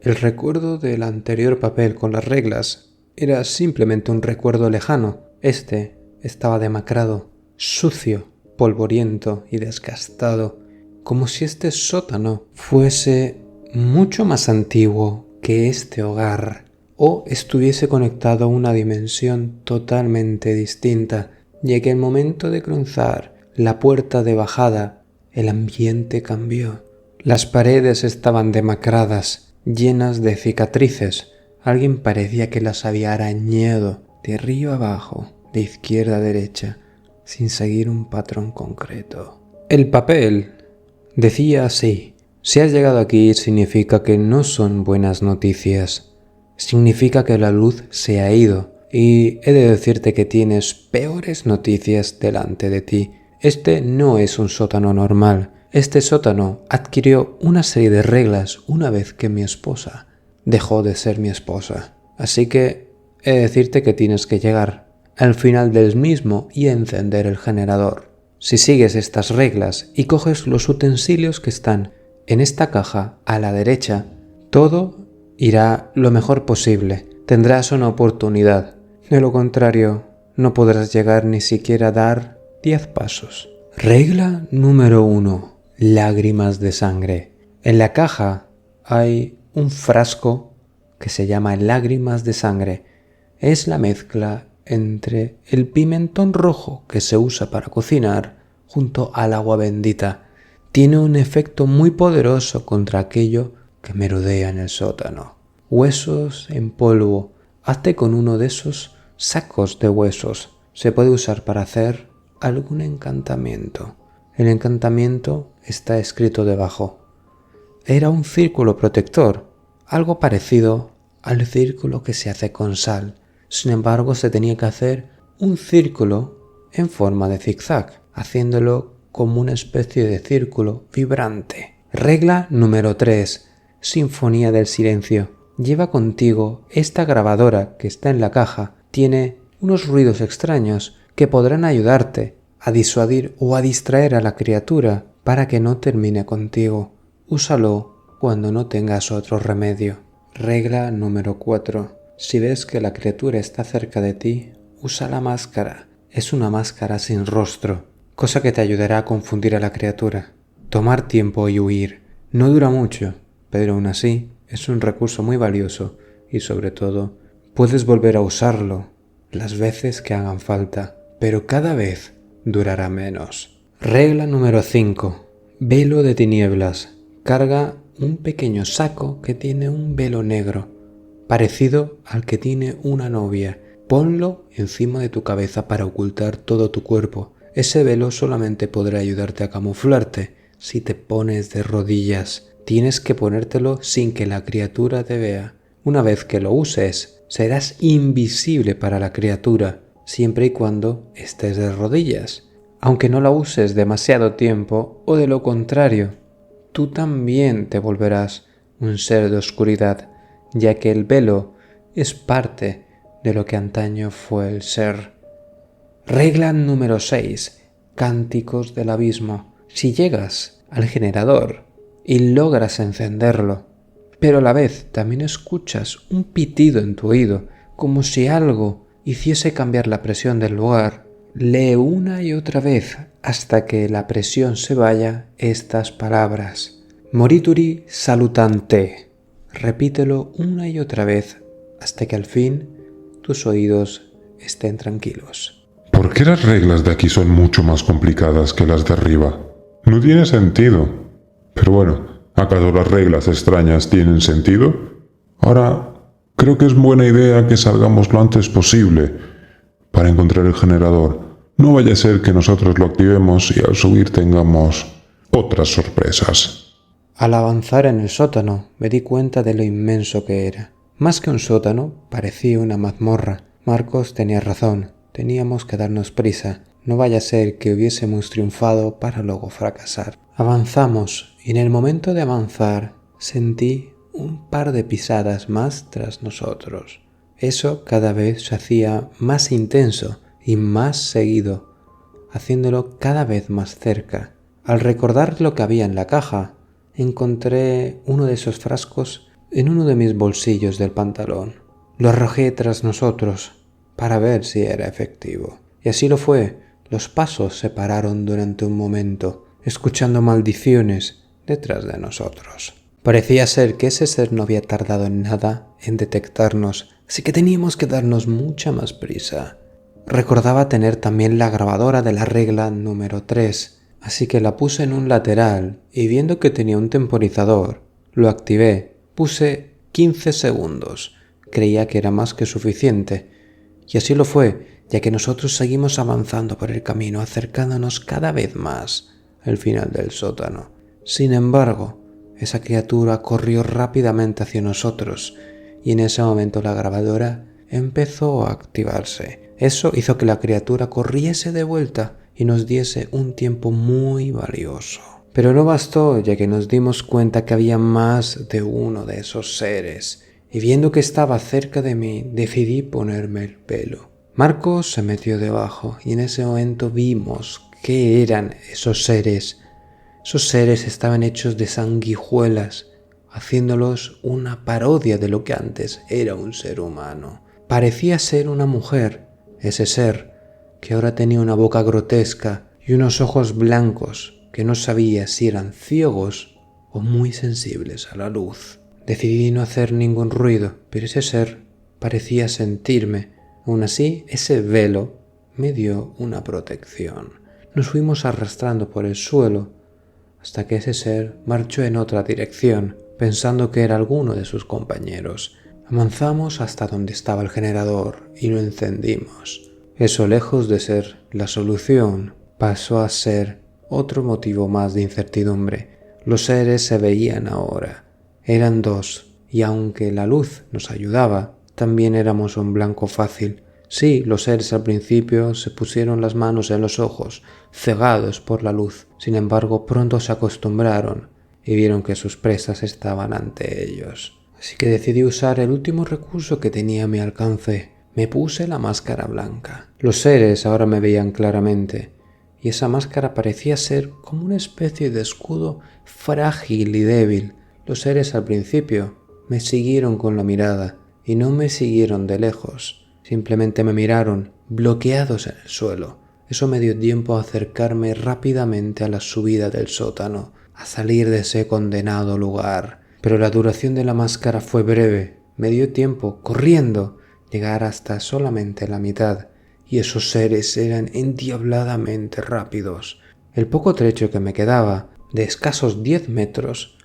El recuerdo del anterior papel con las reglas era simplemente un recuerdo lejano. Este estaba demacrado, sucio, polvoriento y desgastado, como si este sótano fuese mucho más antiguo que este hogar o estuviese conectado a una dimensión totalmente distinta, ya que al momento de cruzar la puerta de bajada, el ambiente cambió. Las paredes estaban demacradas, llenas de cicatrices. Alguien parecía que las había arañado de arriba abajo, de izquierda a derecha, sin seguir un patrón concreto. El papel decía así: si has llegado aquí significa que no son buenas noticias. Significa que la luz se ha ido y he de decirte que tienes peores noticias delante de ti. Este no es un sótano normal. Este sótano adquirió una serie de reglas una vez que mi esposa dejó de ser mi esposa. Así que he de decirte que tienes que llegar al final del mismo y encender el generador. Si sigues estas reglas y coges los utensilios que están en esta caja a la derecha, todo irá lo mejor posible. Tendrás una oportunidad. De lo contrario, no podrás llegar ni siquiera a dar 10 pasos. Regla número 1. Lágrimas de sangre. En la caja hay un frasco que se llama lágrimas de sangre. Es la mezcla entre el pimentón rojo que se usa para cocinar junto al agua bendita. Tiene un efecto muy poderoso contra aquello que merodea en el sótano. Huesos en polvo. Hazte con uno de esos sacos de huesos. Se puede usar para hacer algún encantamiento. El encantamiento está escrito debajo. Era un círculo protector, algo parecido al círculo que se hace con sal. Sin embargo, se tenía que hacer un círculo en forma de zigzag, haciéndolo como una especie de círculo vibrante. Regla número 3. Sinfonía del silencio. Lleva contigo esta grabadora que está en la caja. Tiene unos ruidos extraños que podrán ayudarte a disuadir o a distraer a la criatura para que no termine contigo. Úsalo cuando no tengas otro remedio. Regla número 4. Si ves que la criatura está cerca de ti, usa la máscara. Es una máscara sin rostro, cosa que te ayudará a confundir a la criatura. Tomar tiempo y huir. No dura mucho, pero aún así es un recurso muy valioso y sobre todo puedes volver a usarlo las veces que hagan falta, pero cada vez durará menos. Regla número 5. Velo de tinieblas. Carga un pequeño saco que tiene un velo negro, parecido al que tiene una novia. Ponlo encima de tu cabeza para ocultar todo tu cuerpo. Ese velo solamente podrá ayudarte a camuflarte si te pones de rodillas. Tienes que ponértelo sin que la criatura te vea. Una vez que lo uses, serás invisible para la criatura, siempre y cuando estés de rodillas. Aunque no la uses demasiado tiempo, o de lo contrario, tú también te volverás un ser de oscuridad, ya que el velo es parte de lo que antaño fue el ser. Regla número 6. Cánticos del abismo. Si llegas al generador y logras encenderlo, pero a la vez también escuchas un pitido en tu oído, como si algo hiciese cambiar la presión del lugar, lee una y otra vez hasta que la presión se vaya estas palabras: Morituri salutante. Repítelo una y otra vez hasta que al fin tus oídos estén tranquilos. ¿Por qué las reglas de aquí son mucho más complicadas que las de arriba? No tiene sentido. Pero bueno, ¿acaso las reglas extrañas tienen sentido? Ahora, creo que es buena idea que salgamos lo antes posible para encontrar el generador. No vaya a ser que nosotros lo activemos y al subir tengamos otras sorpresas. Al avanzar en el sótano me di cuenta de lo inmenso que era. Más que un sótano, parecía una mazmorra. Marcos tenía razón, teníamos que darnos prisa. No vaya a ser que hubiésemos triunfado para luego fracasar. Avanzamos y en el momento de avanzar sentí un par de pisadas más tras nosotros. Eso cada vez se hacía más intenso y más seguido, haciéndolo cada vez más cerca. Al recordar lo que había en la caja, encontré uno de esos frascos en uno de mis bolsillos del pantalón. Lo arrojé tras nosotros para ver si era efectivo. Y así lo fue. Los pasos se pararon durante un momento, escuchando maldiciones detrás de nosotros. Parecía ser que ese ser no había tardado en nada en detectarnos, así que teníamos que darnos mucha más prisa. Recordaba tener también la grabadora de la regla número 3, así que la puse en un lateral y viendo que tenía un temporizador, lo activé. Puse 15 segundos. Creía que era más que suficiente. Y así lo fue, ya que nosotros seguimos avanzando por el camino, acercándonos cada vez más al final del sótano. Sin embargo, esa criatura corrió rápidamente hacia nosotros y en ese momento la grabadora empezó a activarse. Eso hizo que la criatura corriese de vuelta y nos diese un tiempo muy valioso. Pero no bastó, ya que nos dimos cuenta que había más de uno de esos seres, y viendo que estaba cerca de mí, decidí ponerme el pelo. Marcos se metió debajo y en ese momento vimos qué eran esos seres. Esos seres estaban hechos de sanguijuelas, haciéndolos una parodia de lo que antes era un ser humano. Parecía ser una mujer, ese ser, que ahora tenía una boca grotesca y unos ojos blancos que no sabía si eran ciegos o muy sensibles a la luz. Decidí no hacer ningún ruido, pero ese ser parecía sentirme. Aún así, ese velo me dio una protección. Nos fuimos arrastrando por el suelo hasta que ese ser marchó en otra dirección, pensando que era alguno de sus compañeros. Avanzamos hasta donde estaba el generador y lo encendimos. Eso, lejos de ser la solución, pasó a ser otro motivo más de incertidumbre. Los seres se veían ahora. Eran dos, y aunque la luz nos ayudaba, también éramos un blanco fácil. Sí, los seres al principio se pusieron las manos en los ojos, cegados por la luz. Sin embargo, pronto se acostumbraron y vieron que sus presas estaban ante ellos. Así que decidí usar el último recurso que tenía a mi alcance. Me puse la máscara blanca. Los seres ahora me veían claramente, y esa máscara parecía ser como una especie de escudo frágil y débil. Los seres al principio me siguieron con la mirada y no me siguieron de lejos. Simplemente me miraron, bloqueados en el suelo. Eso me dio tiempo a acercarme rápidamente a la subida del sótano, a salir de ese condenado lugar. Pero la duración de la máscara fue breve. Me dio tiempo, corriendo, llegar hasta solamente la mitad. Y esos seres eran endiabladamente rápidos. El poco trecho que me quedaba, de escasos 10 metros,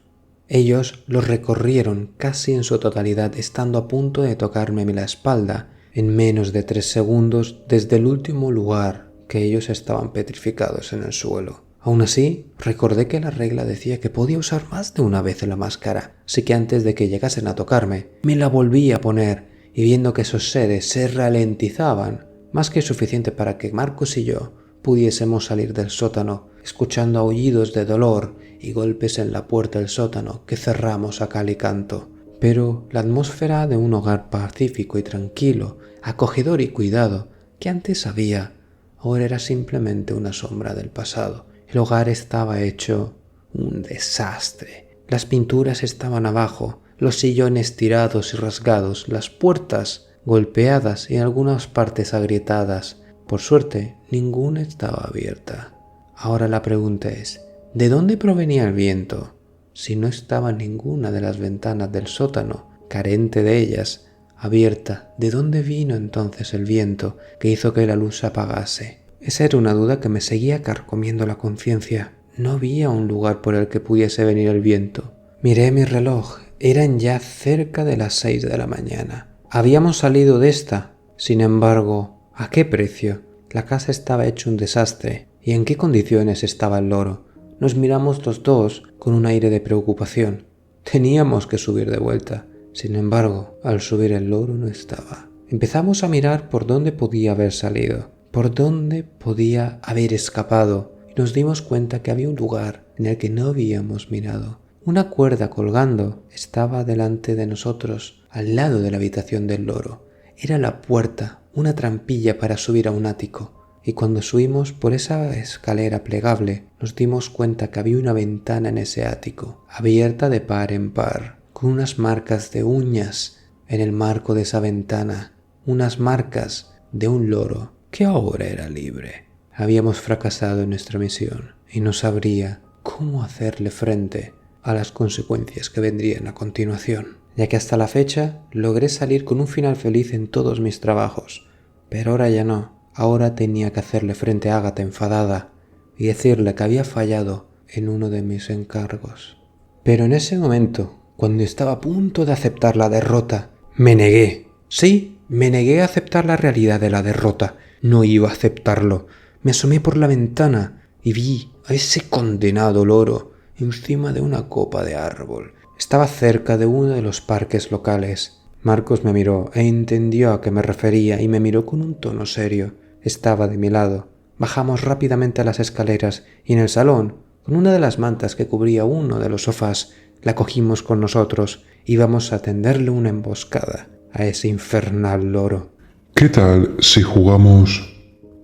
ellos lo recorrieron casi en su totalidad, estando a punto de tocarme la espalda en menos de 3 segundos desde el último lugar que ellos estaban petrificados en el suelo. Aún así, recordé que la regla decía que podía usar más de una vez la máscara, así que antes de que llegasen a tocarme, me la volví a poner, y viendo que esos seres se ralentizaban, más que suficiente para que Marcos y yo pudiésemos salir del sótano, escuchando aullidos de dolor y golpes en la puerta del sótano que cerramos a cal y canto. Pero la atmósfera de un hogar pacífico y tranquilo, acogedor y cuidado, que antes había, ahora era simplemente una sombra del pasado. El hogar estaba hecho un desastre. Las pinturas estaban abajo, los sillones tirados y rasgados, las puertas golpeadas y en algunas partes agrietadas. Por suerte, ninguna estaba abierta. Ahora la pregunta es, ¿de dónde provenía el viento? Si no estaba ninguna de las ventanas del sótano, carente de ellas, abierta, ¿de dónde vino entonces el viento que hizo que la luz se apagase? Esa era una duda que me seguía carcomiendo la conciencia. No había un lugar por el que pudiese venir el viento. Miré mi reloj. Eran ya cerca de las 6 de la mañana. Habíamos salido de esta. Sin embargo, ¿a qué precio? La casa estaba hecho un desastre. ¿Y en qué condiciones estaba el loro? Nos miramos los dos con un aire de preocupación. Teníamos que subir de vuelta. Sin embargo, al subir el loro no estaba. Empezamos a mirar por dónde podía haber salido, por dónde podía haber escapado, y nos dimos cuenta que había un lugar en el que no habíamos mirado. Una cuerda colgando estaba delante de nosotros, al lado de la habitación del loro. Era la puerta, una trampilla para subir a un ático. Y cuando subimos por esa escalera plegable, nos dimos cuenta que había una ventana en ese ático, abierta de par en par, con unas marcas de uñas en el marco de esa ventana, unas marcas de un loro que ahora era libre. Habíamos fracasado en nuestra misión y no sabría cómo hacerle frente a las consecuencias que vendrían a continuación, ya que hasta la fecha logré salir con un final feliz en todos mis trabajos, pero ahora ya no. Ahora tenía que hacerle frente a Ágata enfadada y decirle que había fallado en uno de mis encargos. Pero en ese momento, cuando estaba a punto de aceptar la derrota, me negué. Sí, me negué a aceptar la realidad de la derrota. No iba a aceptarlo. Me asomé por la ventana y vi a ese condenado loro encima de una copa de árbol. Estaba cerca de uno de los parques locales. Marcos me miró e entendió a qué me refería y me miró con un tono serio. Estaba de mi lado. Bajamos rápidamente a las escaleras y en el salón, con una de las mantas que cubría uno de los sofás, la cogimos con nosotros. Íbamos a tenderle una emboscada a ese infernal loro. ¿Qué tal si jugamos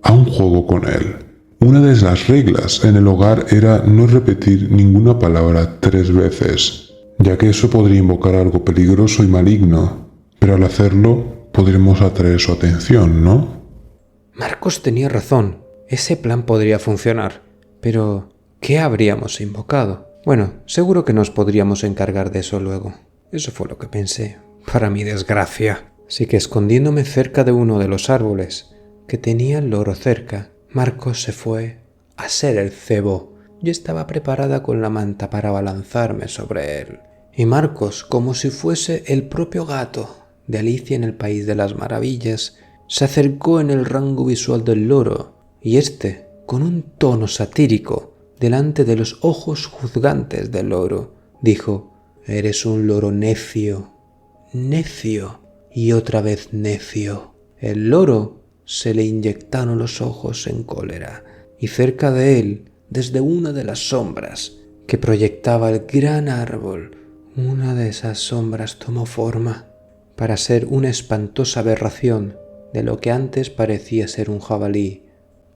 a un juego con él? Una de las reglas en el hogar era no repetir ninguna palabra 3 veces, ya que eso podría invocar algo peligroso y maligno, pero al hacerlo podremos atraer su atención, ¿no? Marcos tenía razón. Ese plan podría funcionar. Pero, ¿qué habríamos invocado? Bueno, seguro que nos podríamos encargar de eso luego. Eso fue lo que pensé, para mi desgracia. Así que escondiéndome cerca de uno de los árboles que tenía el loro cerca, Marcos se fue a ser el cebo. Yo estaba preparada con la manta para abalanzarme sobre él. Y Marcos, como si fuese el propio gato de Alicia en el País de las Maravillas, se acercó en el rango visual del loro, y éste, con un tono satírico, delante de los ojos juzgantes del loro, dijo: «Eres un loro necio, necio y otra vez necio». El loro se le inyectaron los ojos en cólera, y cerca de él, desde una de las sombras que proyectaba el gran árbol, una de esas sombras tomó forma para ser una espantosa aberración de lo que antes parecía ser un jabalí,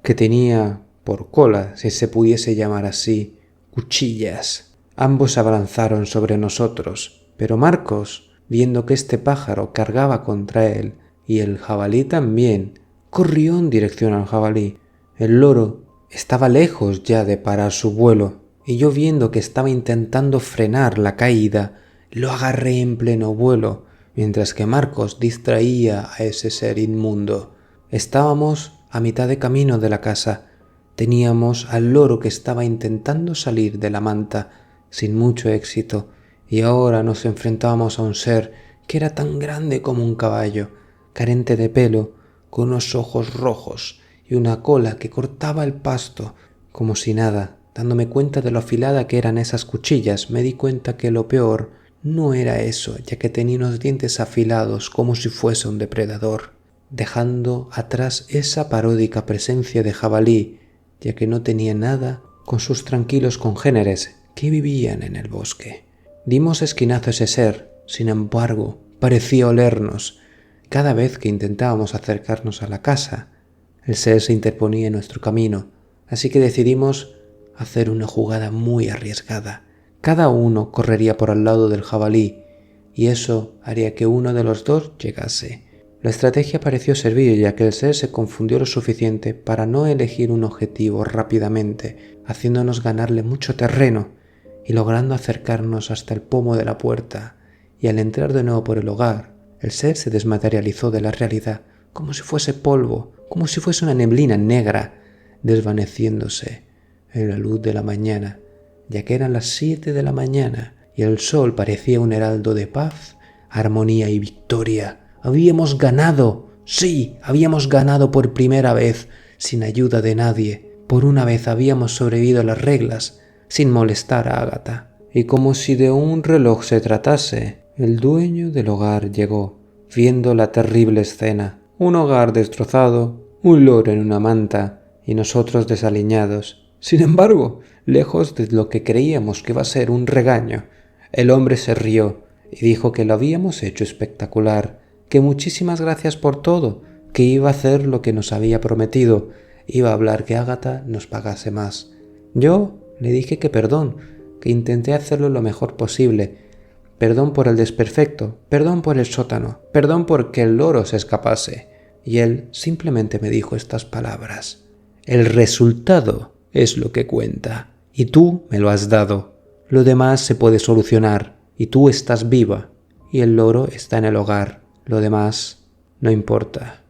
que tenía por cola, si se pudiese llamar así, cuchillas. Ambos se abalanzaron sobre nosotros, pero Marcos, viendo que este pájaro cargaba contra él y el jabalí también, corrió en dirección al jabalí. El loro estaba lejos ya de parar su vuelo, y yo, viendo que estaba intentando frenar la caída, lo agarré en pleno vuelo, mientras que Marcos distraía a ese ser inmundo. Estábamos a mitad de camino de la casa. Teníamos al loro que estaba intentando salir de la manta sin mucho éxito, y ahora nos enfrentábamos a un ser que era tan grande como un caballo, carente de pelo, con unos ojos rojos y una cola que cortaba el pasto como si nada. Dándome cuenta de lo afilada que eran esas cuchillas, me di cuenta que lo peor no era eso, ya que tenía unos dientes afilados como si fuese un depredador, dejando atrás esa paródica presencia de jabalí, ya que no tenía nada con sus tranquilos congéneres que vivían en el bosque. Dimos esquinazo a ese ser, sin embargo, parecía olernos. Cada vez que intentábamos acercarnos a la casa, el ser se interponía en nuestro camino, así que decidimos hacer una jugada muy arriesgada. Cada uno correría por al lado del jabalí, y eso haría que uno de los dos llegase. La estrategia pareció servir, ya que el ser se confundió lo suficiente para no elegir un objetivo rápidamente, haciéndonos ganarle mucho terreno y logrando acercarnos hasta el pomo de la puerta. Y al entrar de nuevo por el hogar, el ser se desmaterializó de la realidad, como si fuese polvo, como si fuese una neblina negra, desvaneciéndose en la luz de la mañana, ya que eran las 7 de la mañana y el sol parecía un heraldo de paz, armonía y victoria. Habíamos ganado, sí, habíamos ganado por primera vez, sin ayuda de nadie. Por una vez habíamos sobrevivido a las reglas, sin molestar a Ágata. Y como si de un reloj se tratase, el dueño del hogar llegó, viendo la terrible escena. Un hogar destrozado, un loro en una manta y nosotros desaliñados. Sin embargo, lejos de lo que creíamos que iba a ser un regaño, el hombre se rió y dijo que lo habíamos hecho espectacular, que muchísimas gracias por todo, que iba a hacer lo que nos había prometido, iba a hablar que Ágata nos pagase más. Yo le dije que perdón, que intenté hacerlo lo mejor posible, perdón por el desperfecto, perdón por el sótano, perdón porque el loro se escapase. Y él simplemente me dijo estas palabras: el resultado es lo que cuenta, y tú me lo has dado. Lo demás se puede solucionar, y tú estás viva, y el loro está en el hogar. Lo demás no importa.